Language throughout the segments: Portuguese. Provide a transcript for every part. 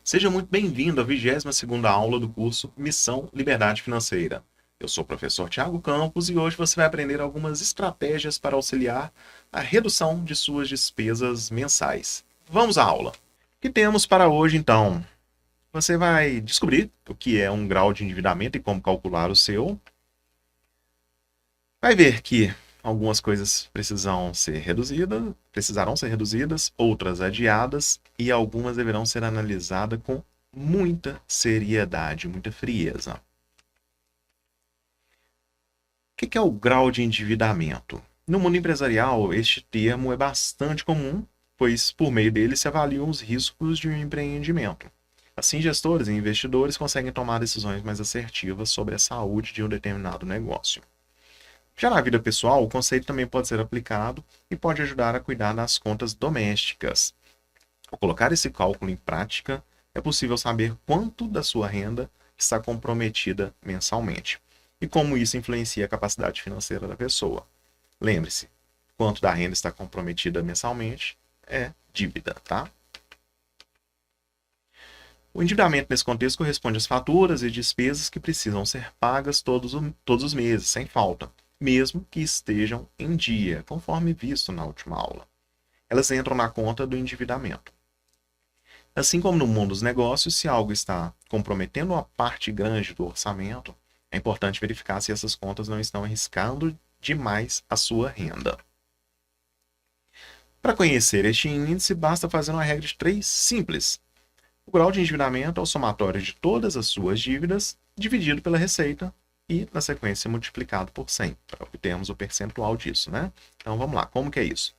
Seja muito bem-vindo à 22ª aula do curso Missão Liberdade Financeira. Eu sou o professor Thiago Campos e hoje você vai aprender algumas estratégias para auxiliar a redução de suas despesas mensais. Vamos à aula. O que temos para hoje, então? Você vai descobrir o que é um grau de endividamento e como calcular o seu. Vai ver que algumas coisas precisarão ser reduzidas, outras adiadas e algumas deverão ser analisadas com muita seriedade, muita frieza. O que é o grau de endividamento? No mundo empresarial, este termo é bastante comum, pois por meio dele se avaliam os riscos de um empreendimento. Assim, gestores e investidores conseguem tomar decisões mais assertivas sobre a saúde de um determinado negócio. Já na vida pessoal, o conceito também pode ser aplicado e pode ajudar a cuidar das contas domésticas. Ao colocar esse cálculo em prática, é possível saber quanto da sua renda está comprometida mensalmente e como isso influencia a capacidade financeira da pessoa. Lembre-se, quanto da renda está comprometida mensalmente é dívida, tá? O endividamento nesse contexto corresponde às faturas e despesas que precisam ser pagas todos os meses, sem falta, mesmo que estejam em dia, conforme visto na última aula. Elas entram na conta do endividamento. Assim como no mundo dos negócios, se algo está comprometendo uma parte grande do orçamento, é importante verificar se essas contas não estão arriscando demais a sua renda. Para conhecer este índice, basta fazer uma regra de 3 simples. O grau de endividamento é o somatório de todas as suas dívidas dividido pela receita e, na sequência, multiplicado por 100, para obtermos o percentual disso, né? Então, vamos lá. Como que é isso?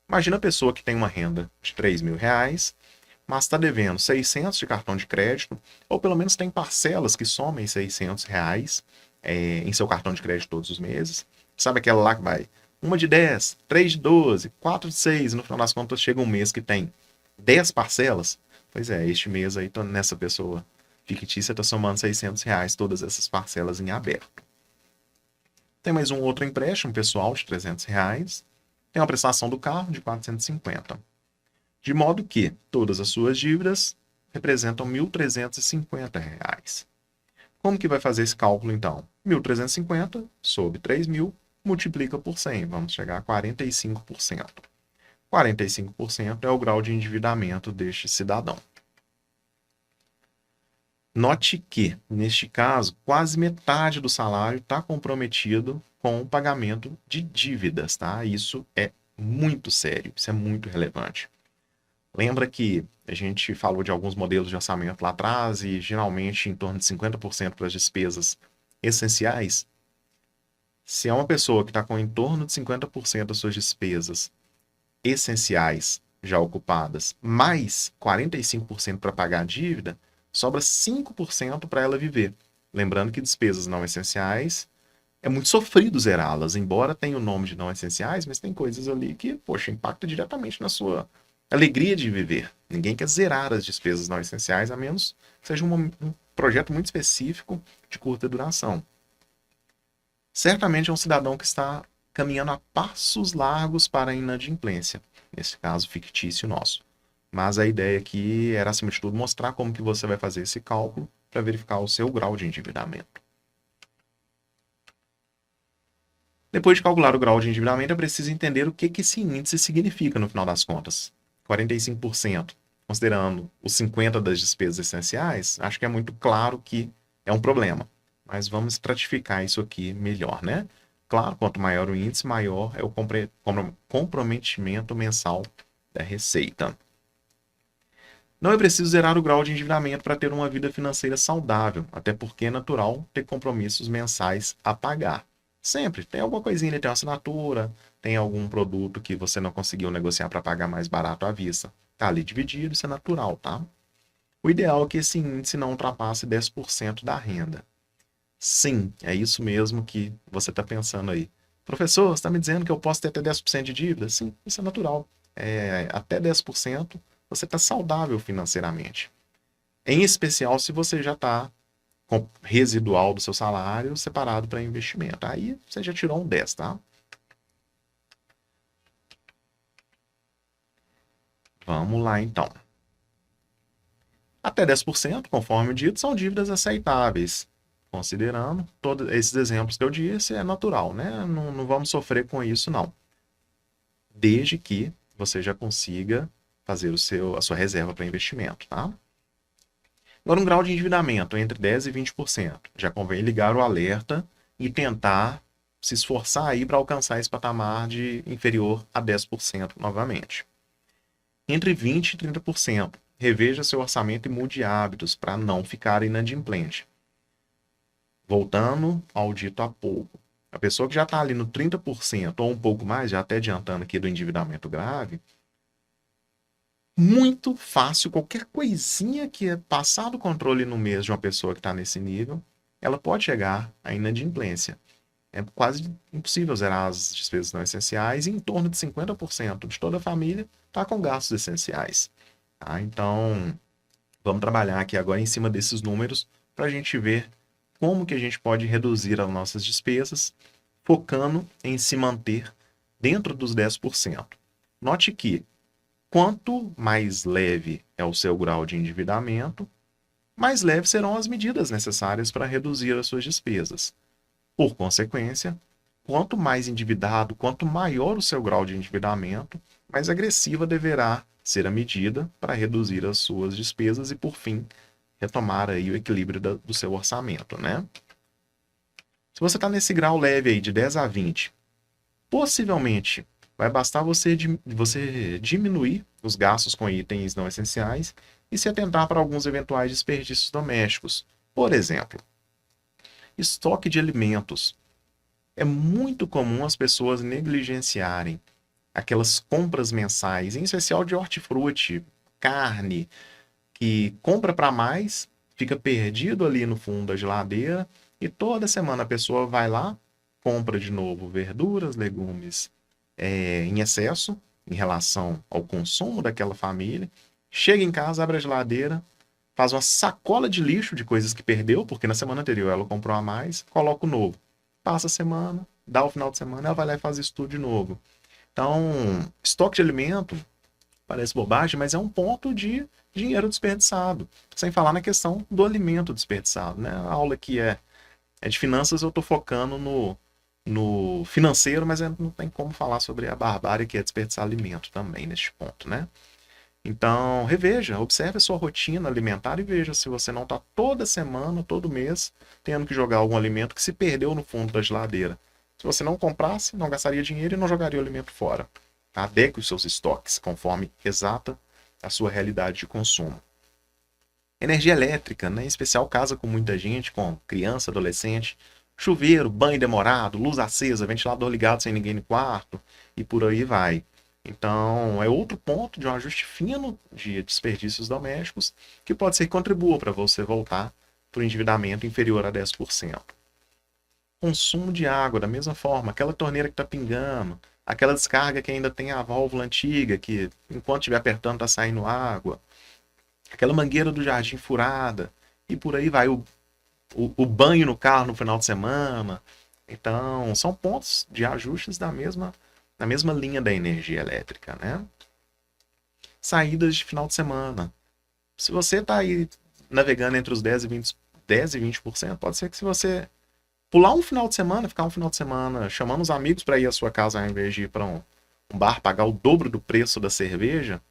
Imagina a pessoa que tem uma renda de R$ 3.000, mas está devendo 600 de cartão de crédito, ou pelo menos tem parcelas que somem R$ 600 em seu cartão de crédito todos os meses. Sabe aquela lá que vai 1 de 10, 3 de 12, 4 de 6, e no final das contas chega um mês que tem 10 parcelas? Pois é, este mês aí, nessa pessoa fictícia, está somando R$ 600, todas essas parcelas em aberto. Tem mais um outro empréstimo pessoal de R$ 300, tem uma prestação do carro de 450. De modo que todas as suas dívidas representam R$ 1.350. Como que vai fazer esse cálculo, então? 1.350 sobre 3.000 multiplica por 100, vamos chegar a 45%. 45% é o grau de endividamento deste cidadão. Note que, neste caso, quase metade do salário está comprometido com o pagamento de dívidas, tá? Isso é muito sério, isso é muito relevante. Lembra que a gente falou de alguns modelos de orçamento lá atrás e geralmente em torno de 50% para as despesas essenciais? Se é uma pessoa que está com em torno de 50% das suas despesas essenciais já ocupadas, mais 45% para pagar a dívida, sobra 5% para ela viver. Lembrando que despesas não essenciais é muito sofrido zerá-las, embora tenha o nome de não essenciais, mas tem coisas ali que, poxa, impactam diretamente na sua alegria de viver. Ninguém quer zerar as despesas não essenciais, a menos que seja um projeto muito específico de curta duração. Certamente é um cidadão que está caminhando a passos largos para a inadimplência, nesse caso fictício nosso. Mas a ideia aqui era, acima de tudo, mostrar como que você vai fazer esse cálculo para verificar o seu grau de endividamento. Depois de calcular o grau de endividamento, é preciso entender o que esse índice significa no final das contas. 45%, considerando os 50% das despesas essenciais, acho que é muito claro que é um problema. Mas vamos estratificar isso aqui melhor, né? Claro, quanto maior o índice, maior é o comprometimento mensal da receita. Não é preciso zerar o grau de endividamento para ter uma vida financeira saudável, até porque é natural ter compromissos mensais a pagar. Sempre tem alguma coisinha, tem uma assinatura, tem algum produto que você não conseguiu negociar para pagar mais barato à vista. Está ali dividido, isso é natural, tá? O ideal é que esse índice não ultrapasse 10% da renda. Sim, é isso mesmo que você está pensando aí. Professor, você está me dizendo que eu posso ter até 10% de dívida? Sim, isso é natural. Até 10% você está saudável financeiramente. Em especial se você já está com residual do seu salário separado para investimento. Aí você já tirou um 10, tá? Vamos lá, então. Até 10%, conforme dito, são dívidas aceitáveis. Considerando todos esses exemplos que eu disse, é natural, né? Não vamos sofrer com isso, não. Desde que você já consiga fazer a sua reserva para investimento, tá? Agora, um grau de endividamento entre 10% e 20%. Já convém ligar o alerta e tentar se esforçar aí para alcançar esse patamar de inferior a 10% novamente. Entre 20% e 30%. Reveja seu orçamento e mude hábitos para não ficar inadimplente. Voltando ao dito há pouco, a pessoa que já está ali no 30% ou um pouco mais, já até adiantando aqui do endividamento grave, muito fácil, qualquer coisinha que é passar do controle no mês de uma pessoa que está nesse nível, ela pode chegar à inadimplência. É quase impossível zerar as despesas não essenciais e em torno de 50% de toda a família está com gastos essenciais. Tá? Então, vamos trabalhar aqui agora em cima desses números para a gente ver como que a gente pode reduzir as nossas despesas, focando em se manter dentro dos 10%. Note que quanto mais leve é o seu grau de endividamento, mais leves serão as medidas necessárias para reduzir as suas despesas. Por consequência, quanto mais endividado, quanto maior o seu grau de endividamento, mais agressiva deverá ser a medida para reduzir as suas despesas e, por fim, retomar aí o equilíbrio do seu orçamento, né? Se você está nesse grau leve aí de 10 a 20, possivelmente vai bastar você diminuir os gastos com itens não essenciais e se atentar para alguns eventuais desperdícios domésticos. Por exemplo, estoque de alimentos. É muito comum as pessoas negligenciarem aquelas compras mensais, em especial de hortifruti, carne, que compra para mais, fica perdido ali no fundo da geladeira e toda semana a pessoa vai lá, compra de novo verduras, legumes em excesso em relação ao consumo daquela família, chega em casa, abre a geladeira, faz uma sacola de lixo de coisas que perdeu, porque na semana anterior ela comprou a mais, coloca o novo. Passa a semana, dá o final de semana, ela vai lá e faz isso tudo de novo. Então, estoque de alimento parece bobagem, mas é um ponto de dinheiro desperdiçado. Sem falar na questão do alimento desperdiçado, né? A aula que é de finanças, eu estou focando no financeiro, mas não tem como falar sobre a barbárie que é desperdiçar alimento também neste ponto, né? Então, reveja, observe a sua rotina alimentar e veja se você não está toda semana, todo mês, tendo que jogar algum alimento que se perdeu no fundo da geladeira. Se você não comprasse, não gastaria dinheiro e não jogaria o alimento fora. Adeque os seus estoques conforme exata a sua realidade de consumo. Energia elétrica, né? Em especial casa com muita gente, com criança, adolescente. Chuveiro, banho demorado, luz acesa, ventilador ligado sem ninguém no quarto e por aí vai. Então, é outro ponto de um ajuste fino de desperdícios domésticos que pode ser que contribua para você voltar para o endividamento inferior a 10%. Consumo de água, da mesma forma, aquela torneira que está pingando, aquela descarga que ainda tem a válvula antiga, que enquanto estiver apertando está saindo água, aquela mangueira do jardim furada, e por aí vai o banho no carro no final de semana. Então, são pontos de ajustes na mesma linha da energia elétrica, né? Saídas de final de semana. Se você está aí navegando entre os 10 e 20%, pode ser que se você pular um final de semana, ficar um final de semana chamando os amigos para ir à sua casa ao invés de ir para um bar, pagar o dobro do preço da cerveja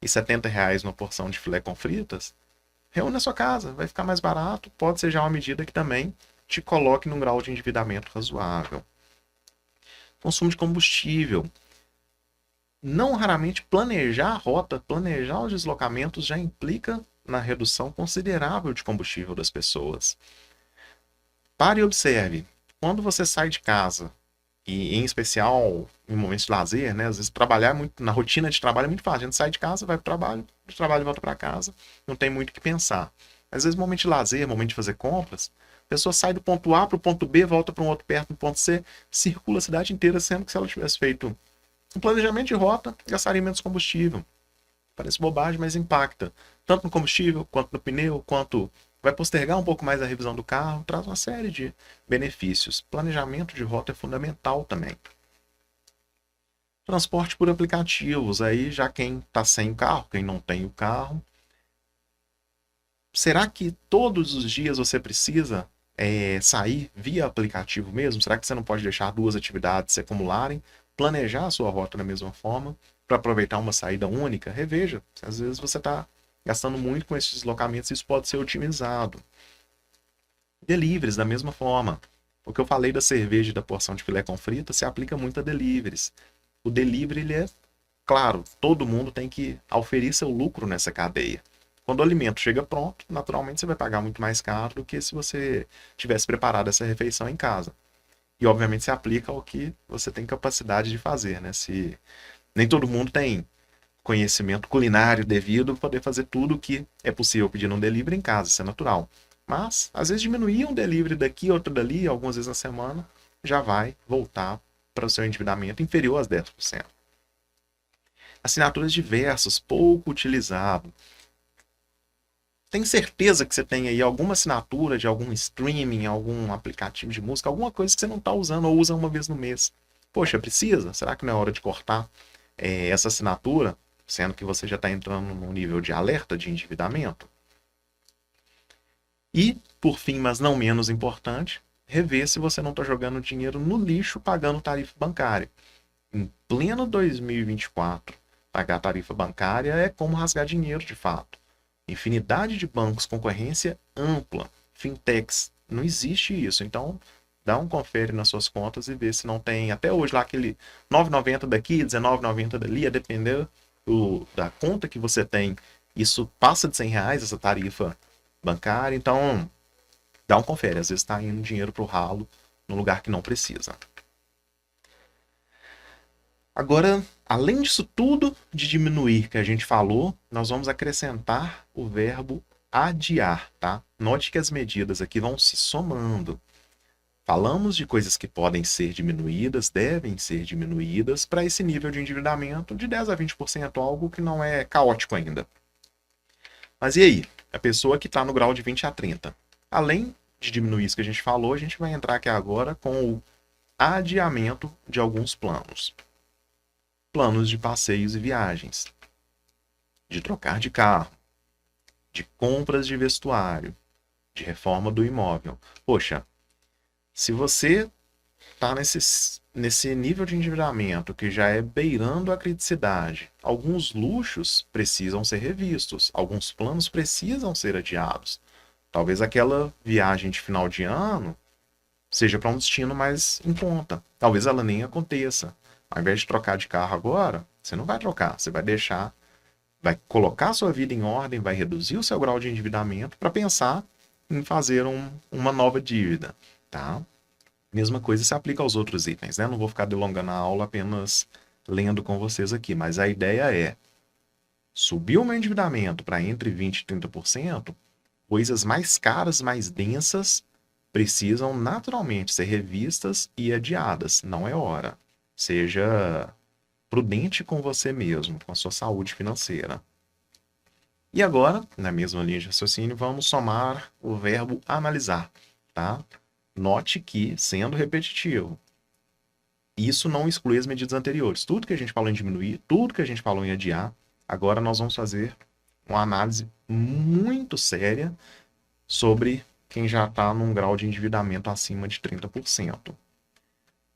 e R$ 70 numa porção de filé com fritas, reúne na sua casa, vai ficar mais barato, pode ser já uma medida que também te coloque num grau de endividamento razoável. Consumo de combustível. Não raramente planejar a rota, planejar os deslocamentos já implica na redução considerável de combustível das pessoas. Pare e observe. Quando você sai de casa, e em especial em momentos de lazer, né? Às vezes trabalhar muito, na rotina de trabalho é muito fácil. A gente sai de casa, vai para o trabalho, do trabalho volta para casa, não tem muito o que pensar. Às vezes, momento de lazer, momento de fazer compras, a pessoa sai do ponto A para o ponto B, volta para um outro perto, no ponto C, circula a cidade inteira, sendo que se ela tivesse feito um planejamento de rota, gastaria menos combustível. Parece bobagem, mas impacta. Tanto no combustível, quanto no pneu, quanto vai postergar um pouco mais a revisão do carro, traz uma série de benefícios. Planejamento de rota é fundamental também. Transporte por aplicativos, aí já quem está sem o carro, quem não tem o carro. Será que todos os dias você precisa sair via aplicativo mesmo? Será que você não pode deixar duas atividades se acumularem, planejar a sua rota da mesma forma, para aproveitar uma saída única? Reveja, às vezes você está gastando muito com esses deslocamentos, isso pode ser otimizado. Deliveries, da mesma forma. O que eu falei da cerveja e da porção de filé com frita se aplica muito a deliveries. O delivery, ele é, claro, todo mundo tem que oferir seu lucro nessa cadeia. Quando o alimento chega pronto, naturalmente você vai pagar muito mais caro do que se você tivesse preparado essa refeição em casa. E obviamente se aplica ao que você tem capacidade de fazer, né? Se nem todo mundo tem conhecimento culinário devido para poder fazer tudo o que é possível pedir num delivery em casa, isso é natural. Mas, às vezes, diminuir um delivery daqui, outro dali, algumas vezes na semana, já vai voltar para o seu endividamento inferior aos 10%. Assinaturas diversas, pouco utilizado. Tem certeza que você tem aí alguma assinatura de algum streaming, algum aplicativo de música, alguma coisa que você não está usando ou usa uma vez no mês? Poxa, precisa? Será que não é hora de cortar essa assinatura, sendo que você já está entrando num nível de alerta de endividamento? E, por fim, mas não menos importante, rever se você não está jogando dinheiro no lixo pagando tarifa bancária. Em pleno 2024, pagar tarifa bancária é como rasgar dinheiro de fato. Infinidade de bancos, concorrência ampla, fintechs, não existe isso. Então, dá um confere nas suas contas e vê se não tem até hoje lá aquele 9,90 daqui, 19,90 dali, a depender da conta que você tem. Isso passa de R$ 100 essa tarifa bancária, então dá um confere. Às vezes está indo dinheiro para o ralo no lugar que não precisa. Agora, além disso tudo de diminuir que a gente falou, nós vamos acrescentar o verbo adiar, tá? Note que as medidas aqui vão se somando. Falamos de coisas que podem ser diminuídas, devem ser diminuídas para esse nível de endividamento de 10 a 20%, algo que não é caótico ainda. Mas e aí? A pessoa que está no grau de 20 a 30. Além de diminuir isso que a gente falou, a gente vai entrar aqui agora com o adiamento de alguns planos. Planos de passeios e viagens, de trocar de carro, de compras de vestuário, de reforma do imóvel. Poxa, se você está nesse nível de endividamento que já é beirando a criticidade, alguns luxos precisam ser revistos, alguns planos precisam ser adiados. Talvez aquela viagem de final de ano seja para um destino mais em conta. Talvez ela nem aconteça. Ao invés de trocar de carro agora, você não vai trocar, você vai deixar, vai colocar a sua vida em ordem, vai reduzir o seu grau de endividamento para pensar em fazer uma nova dívida, tá? Mesma coisa se aplica aos outros itens, né? Não vou ficar delongando a aula apenas lendo com vocês aqui, mas a ideia é subir o meu endividamento para entre 20% e 30%, coisas mais caras, mais densas, precisam naturalmente ser revistas e adiadas. Não é hora. Seja prudente com você mesmo, com a sua saúde financeira. E agora, na mesma linha de raciocínio, vamos somar o verbo analisar, tá? Note que, sendo repetitivo, isso não exclui as medidas anteriores. Tudo que a gente falou em diminuir, tudo que a gente falou em adiar, agora nós vamos fazer uma análise muito séria sobre quem já está num grau de endividamento acima de 30%.